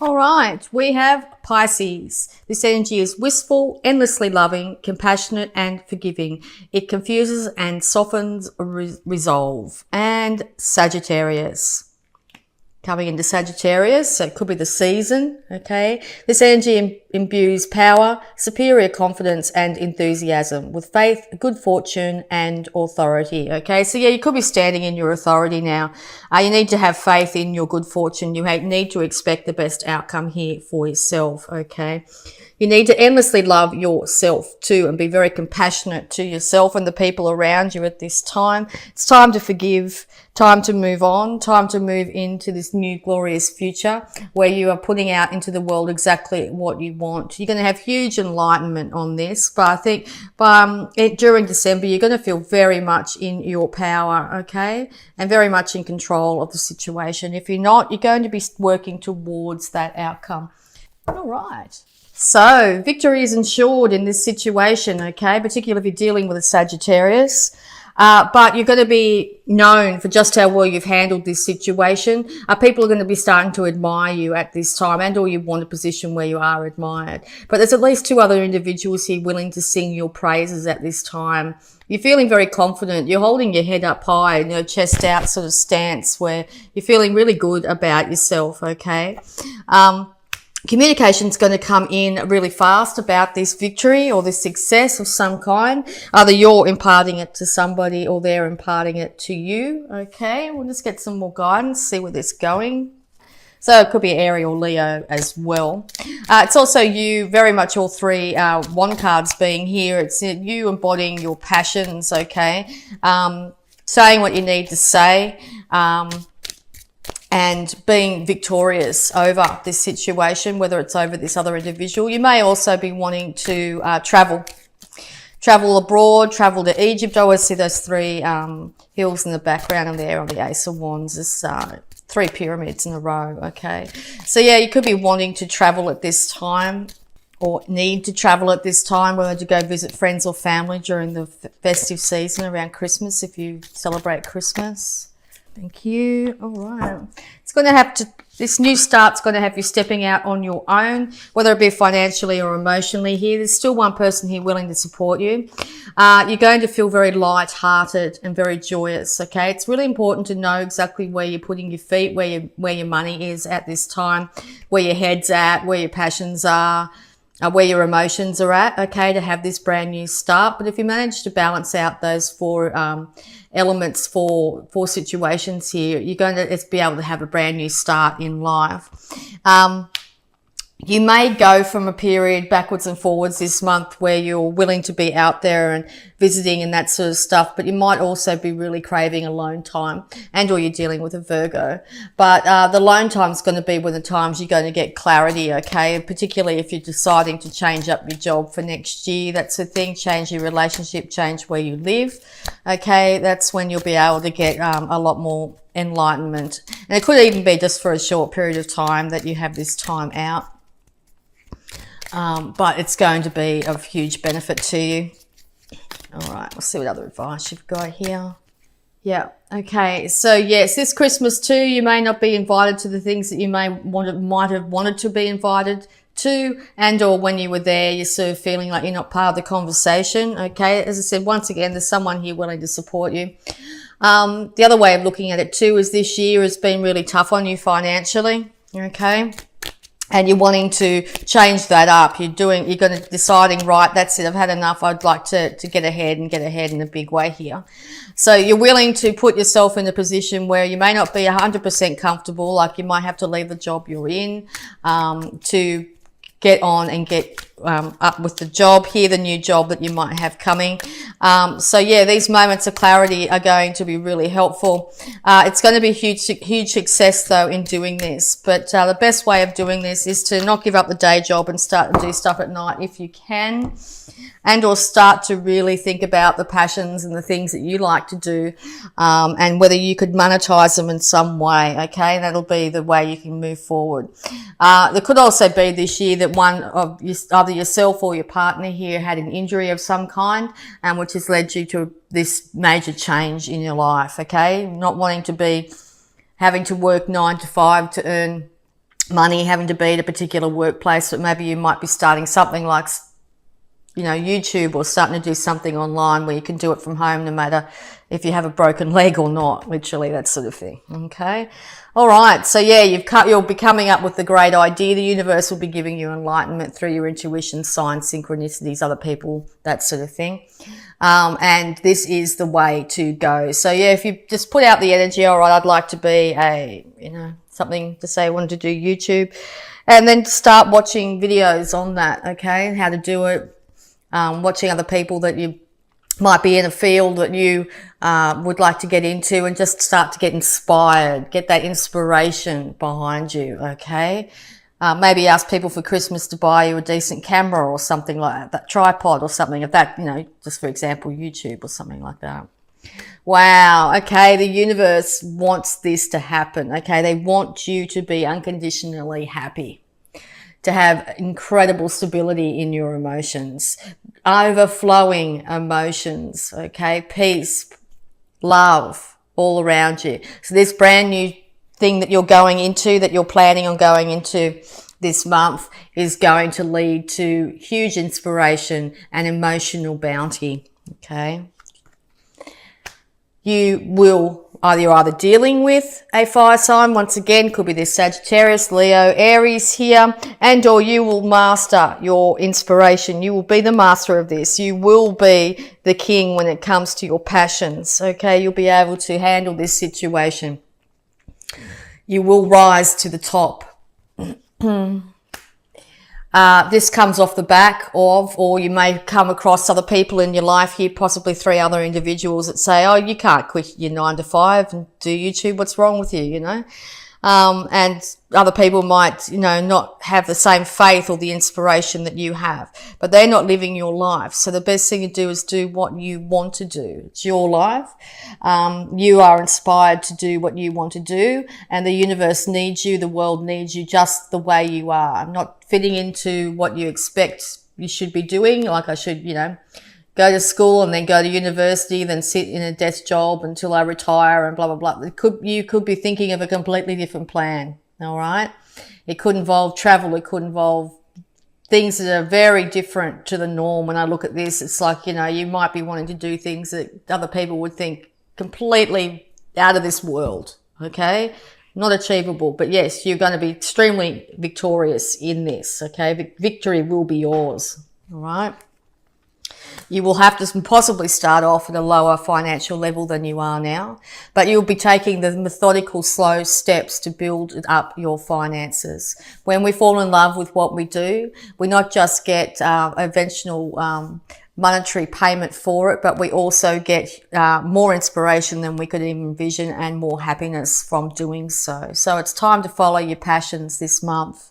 All right, we have Pisces. This energy is wistful, endlessly loving, compassionate, and forgiving. It confuses and softens resolve. And Sagittarius. Coming into Sagittarius, so it could be the season, okay? This energy imbues power, superior confidence, and enthusiasm with faith, good fortune, and authority, okay? So yeah, you could be standing in your authority now. You need to have faith in your good fortune. You need to expect the best outcome here for yourself, okay? You need to endlessly love yourself too and be very compassionate to yourself and the people around you at this time. It's time to forgive, time to move on, time to move into this new glorious future where you are putting out into the world exactly what you want. You're going to have huge enlightenment on this, but I think during December you're going to feel very much in your power, okay, and very much in control of the situation. If you're not, you're going to be working towards that outcome. All right. So victory is ensured in this situation, okay, particularly if you're dealing with a Sagittarius. But you're going to be known for just how well you've handled this situation. People are going to be starting to admire you at this time, and or you want a position where you are admired. But there's at least two other individuals here willing to sing your praises at this time. You're feeling very confident. You're holding your head up high, chest out sort of stance where you're feeling really good about yourself, okay? Communication is going to come in really fast about this victory or this success of some kind. Either you're imparting it to somebody or they're imparting it to you. Okay, we'll just get some more guidance, see where this is going. So it could be Aries or Leo as well. It's also you, very much all three wand cards being here. It's you embodying your passions, okay? Saying what you need to say. And being victorious over this situation, whether it's over this other individual. You may also be wanting to travel abroad, travel to Egypt. I always see those three hills in the background, and there on the Ace of Wands. There's three pyramids in a row, okay? So yeah, you could be wanting to travel at this time, or need to travel at this time, whether to go visit friends or family during the festive season around Christmas, if you celebrate Christmas. Thank you. All right. It's going to have to, this new start's going to have you stepping out on your own, whether it be financially or emotionally here. There's still one person here willing to support you. You're going to feel very light-hearted and very joyous, okay? It's really important to know exactly where you're putting your feet, where your money is at this time, where your head's at, where your passions are, where your emotions are at, okay, to have this brand new start. But if you manage to balance out those four elements for situations here, you're going to be able to have a brand new start in life. You may go from a period backwards and forwards this month where you're willing to be out there and visiting and that sort of stuff, but you might also be really craving alone time, and or you're dealing with a Virgo. But the alone time is going to be when the times you're going to get clarity, okay? And particularly if you're deciding to change up your job for next year, that's the thing, change your relationship, change where you live, okay? That's when you'll be able to get a lot more enlightenment. And it could even be just for a short period of time that you have this time out. But it's going to be of huge benefit to you. All right, we'll see what other advice you've got here. Yeah, okay. So yes, this Christmas too, you may not be invited to the things that you might have wanted to be invited to, and or when you were there, you're sort of feeling like you're not part of the conversation. Okay, as I said, once again, there's someone here willing to support you. The other way of looking at it too is this year has been really tough on you financially. Okay. And you're wanting to change that up. You're going to deciding, right, that's it, I've had enough. I'd like to get ahead in a big way here. So you're willing to put yourself in a position where you may not be 100% comfortable, like you might have to leave the job you're in, to get on and get up with the job here, the new job that you might have coming. So yeah, these moments of clarity are going to be really helpful. It's going to be huge success though in doing this, but the best way of doing this is to not give up the day job and start to do stuff at night if you can, and or start to really think about the passions and the things that you like to do, and whether you could monetize them in some way, okay? That'll be the way you can move forward. There could also be this year that one of either yourself or your partner here had an injury of some kind, which has led you to this major change in your life, okay? Not wanting to be having to work 9 to 5 to earn money having to be at a particular workplace, but maybe you might be starting something like, you know, YouTube, or starting to do something online where you can do it from home no matter if you have a broken leg or not, literally, that sort of thing. Okay. All right. So yeah, you'll be coming up with the great idea. The universe will be giving you enlightenment through your intuition, signs, synchronicities, other people, that sort of thing. And this is the way to go. So yeah, if you just put out the energy, all right, I'd like to be something to say I wanted to do YouTube, and then start watching videos on that. Okay. How to do it. Watching other people that you might be in a field that you would like to get into, and just start to get inspired, get that inspiration behind you, okay? Maybe ask people for Christmas to buy you a decent camera or something like that tripod or something of that, you know, just for example, YouTube or something like that. Wow, okay, the universe wants this to happen, okay? They want you to be unconditionally happy, to have incredible stability in your emotions, overflowing emotions, okay, peace, love all around you. So this brand new thing that you're going into, that you're planning on going into this month, is going to lead to huge inspiration and emotional bounty, okay? You will you're either dealing with a fire sign, once again, could be this Sagittarius, Leo, Aries here, and or you will master your inspiration. You will be the master of this. You will be the king when it comes to your passions, okay? You'll be able to handle this situation. You will rise to the top. This comes off the back of, or you may come across other people in your life here, possibly 3 other individuals that say, oh, you can't quit your 9 to 5 and do YouTube. What's wrong with you, you know? And other people might, you know, not have the same faith or the inspiration that you have, but they're not living your life. So the best thing to do is do what you want to do. It's your life. You are inspired to do what you want to do, and the universe needs you. The world needs you just the way you are, not fitting into what you expect you should be doing. Like I should, you know, go to school and then go to university, then sit in a desk job until I retire and blah, blah, blah. You could be thinking of a completely different plan, all right? It could involve travel. It could involve things that are very different to the norm. When I look at this, it's like, you know, you might be wanting to do things that other people would think completely out of this world, okay? Not achievable, but yes, you're going to be extremely victorious in this, okay? Victory will be yours, all right? You will have to possibly start off at a lower financial level than you are now, but you'll be taking the methodical, slow steps to build up your finances. When we fall in love with what we do, we not just get eventual monetary payment for it, but we also get more inspiration than we could even envision, and more happiness from doing so. So it's time to follow your passions this month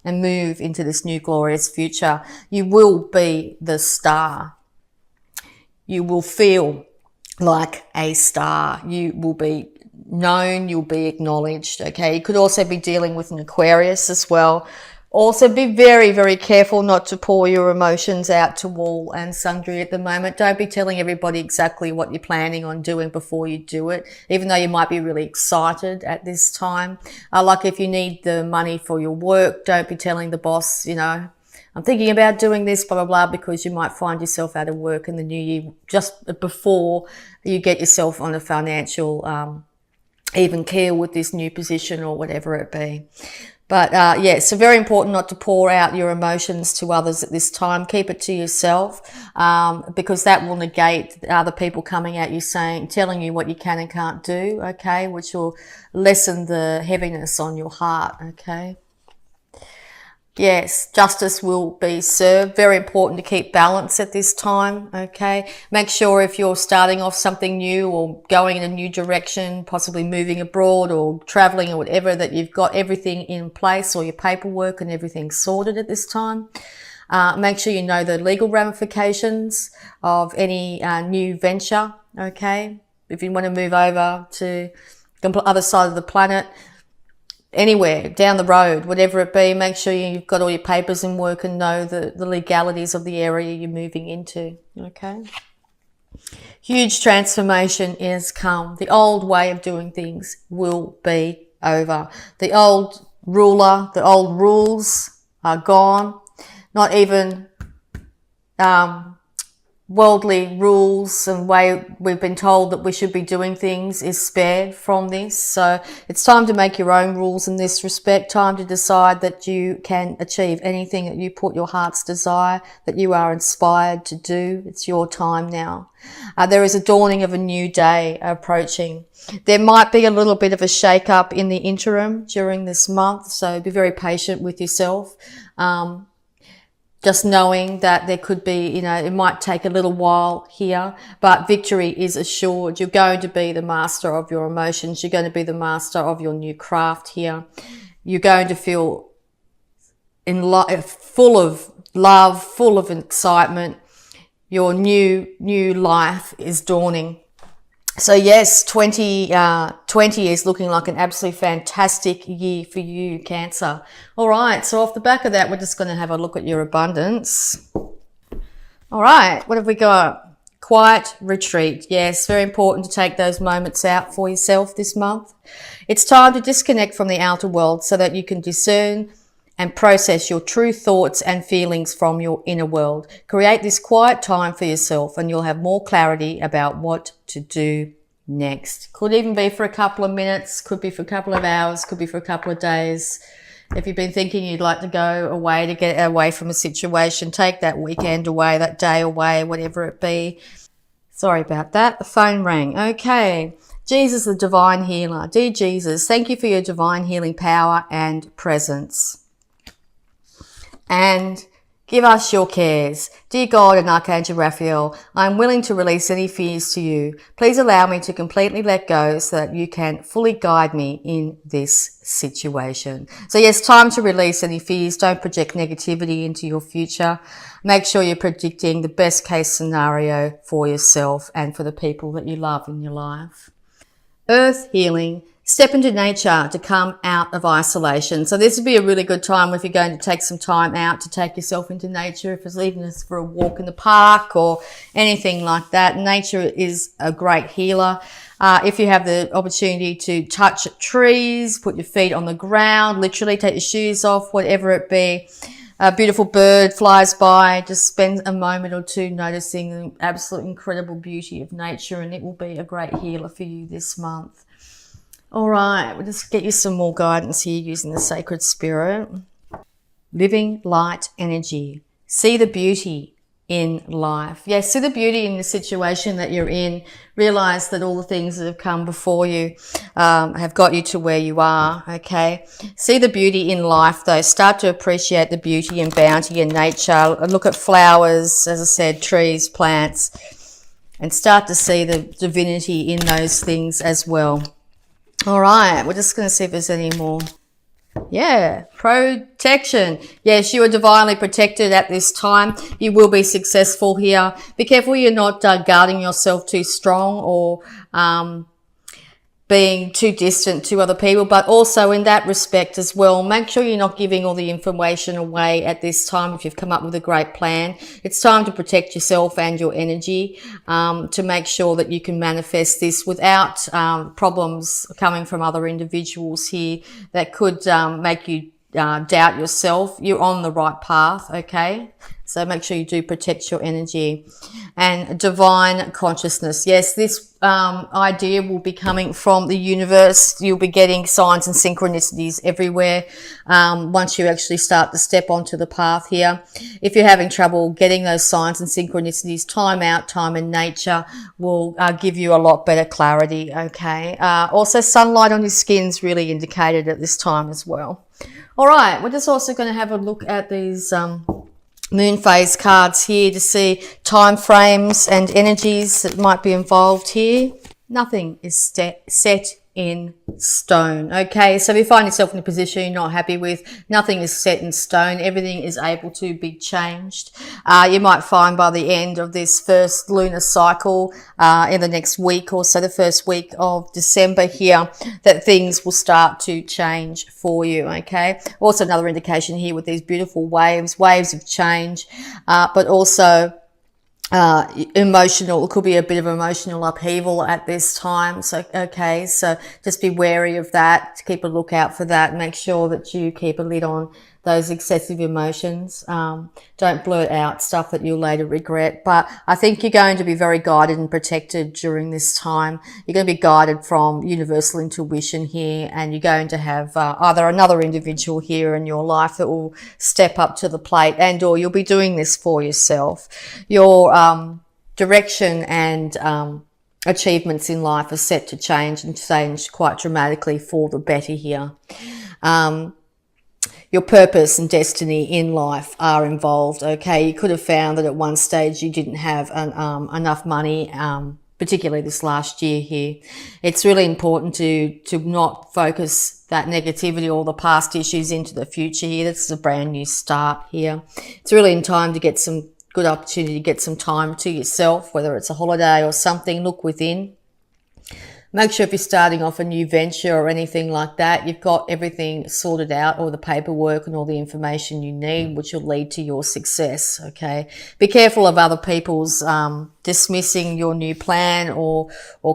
and move into this new glorious future. You will be the star. You will feel like a star. You will be known. You'll be acknowledged. Okay. You could also be dealing with an Aquarius as well. Also be very, very careful not to pour your emotions out to all and sundry at the moment. Don't be telling everybody exactly what you're planning on doing before you do it, even though you might be really excited at this time. Like if you need the money for your work, don't be telling the boss, you know, I'm thinking about doing this, blah, blah, blah, because you might find yourself out of work in the new year just before you get yourself on a financial even keel with this new position or whatever it be. But yeah, so very important not to pour out your emotions to others at this time. Keep it to yourself, because that will negate other people coming at you telling you what you can and can't do, okay, which will lessen the heaviness on your heart, okay. Yes, justice will be served. Very important to keep balance at this time, okay? Make sure if you're starting off something new or going in a new direction, possibly moving abroad or traveling or whatever, that you've got everything in place, or your paperwork and everything sorted at this time. Make sure you know the legal ramifications of any new venture, okay? If you want to move over to the other side of the planet, anywhere down the road, whatever it be, make sure you've got all your papers in work and know the legalities of the area you're moving into, okay? Huge transformation is come. The old way of doing things will be over. The old ruler. The old rules are gone. Not even worldly rules and way we've been told that we should be doing things is spared from this. So it's time to make your own rules in this respect. Time to decide that you can achieve anything that you put your heart's desire, that you are inspired to do. It's your time now. There is a dawning of a new day approaching. There might be a little bit of a shake-up in the interim during this month, so be very patient with yourself. Just knowing that there could be, it might take a little while here, but victory is assured. You're going to be the master of your emotions. You're going to be the master of your new craft here. You're going to feel full of love, full of excitement. Your new life is dawning. So yes, 2020 is looking like an absolutely fantastic year for you, Cancer. All right, so off the back of that, we're just going to have a look at your abundance. All right, what have we got? Quiet retreat. Yes, very important to take those moments out for yourself this month. It's time to disconnect from the outer world so that you can discern and process your true thoughts and feelings from your inner world. Create this quiet time for yourself and you'll have more clarity about what to do next. Could even be for a couple of minutes, could be for a couple of hours, could be for a couple of days. If you've been thinking you'd like to go away to get away from a situation, take that weekend away, that day away, whatever it be. Sorry about that. The phone rang. Okay. Jesus, the divine healer. Dear Jesus, thank you for your divine healing power and presence. And give us your cares. Dear God and Archangel Raphael, I am willing to release any fears to you. Please allow me to completely let go so that you can fully guide me in this situation. So yes, time to release any fears. Don't project negativity into your future. Make sure you're predicting the best case scenario for yourself and for the people that you love in your life. Earth healing. Step into nature to come out of isolation. So this would be a really good time if you're going to take some time out to take yourself into nature, if it's even for a walk in the park or anything like that. Nature is a great healer. If you have the opportunity to touch trees, put your feet on the ground, literally take your shoes off, whatever it be. A beautiful bird flies by, just spend a moment or two noticing the absolute incredible beauty of nature, and it will be a great healer for you this month. All right, we'll just get you some more guidance here using the sacred spirit. Living light energy. See the beauty in life. Yes, see the beauty in the situation that you're in. Realize that all the things that have come before you have got you to where you are, okay? See the beauty in life, though. Start to appreciate the beauty and bounty in nature. Look at flowers, as I said, trees, plants, and start to see the divinity in those things as well. All right, we're just going to see if there's any more. Yeah, protection. Yes, you are divinely protected at this time. You will be successful here. Be careful you're not guarding yourself too strong or being too distant to other people, but also in that respect as well, make sure you're not giving all the information away at this time. If you've come up with a great plan, it's time to protect yourself and your energy to make sure that you can manifest this without problems coming from other individuals here that could make you doubt yourself. You're on the right path, okay? So make sure you do protect your energy. And divine consciousness. Yes, this idea will be coming from the universe. You'll be getting signs and synchronicities everywhere once you actually start to step onto the path here. If you're having trouble getting those signs and synchronicities, time out, time in nature will give you a lot better clarity, okay? Also, sunlight on your skin's really indicated at this time as well. All right, we're just also going to have a look at these moon phase cards here to see time frames and energies that might be involved here. Nothing is set in stone. Okay, so if you find yourself in a position you're not happy with, nothing is set in stone. Everything is able to be changed. You might find by the end of this first lunar cycle in the next week or so, the first week of December here, that things will start to change for you. Okay, also another indication here with these beautiful waves of change, but also emotional, it could be a bit of emotional upheaval at this time. So, okay, so just be wary of that, keep a lookout for that, make sure that you keep a lid on those excessive emotions. Don't blurt out stuff that you'll later regret. But I think you're going to be very guided and protected during this time. You're going to be guided from universal intuition here, and you're going to have either another individual here in your life that will step up to the plate, and or you'll be doing this for yourself. Your direction and achievements in life are set to change and change quite dramatically for the better here. Your purpose and destiny in life are involved. Okay, you could have found that at one stage you didn't have enough money, particularly this last year here. It's really important to not focus that negativity or the past issues into the future here. This is a brand new start here. It's really in time to get some good opportunity to get some time to yourself, whether it's a holiday or something. Look within. Make sure if you're starting off a new venture or anything like that, you've got everything sorted out, all the paperwork and all the information you need, which will lead to your success, okay? Be careful of other people's dismissing your new plan or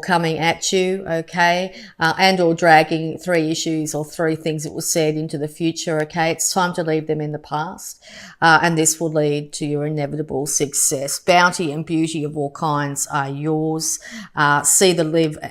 coming at you, okay? And or dragging 3 issues or 3 things that were said into the future, okay? It's time to leave them in the past, and this will lead to your inevitable success. Bounty and beauty of all kinds are yours. See the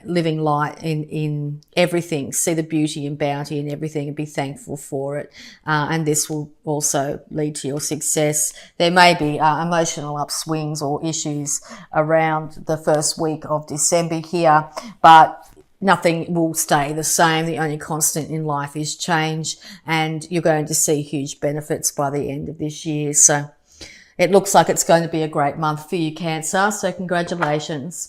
living light in everything. See the beauty and bounty in everything and be thankful for it. And this will also lead to your success. There may be emotional upswings or issues around the first week of December here, but nothing will stay the same. The only constant in life is change, and you're going to see huge benefits by the end of this year. So it looks like it's going to be a great month for you, Cancer. So congratulations.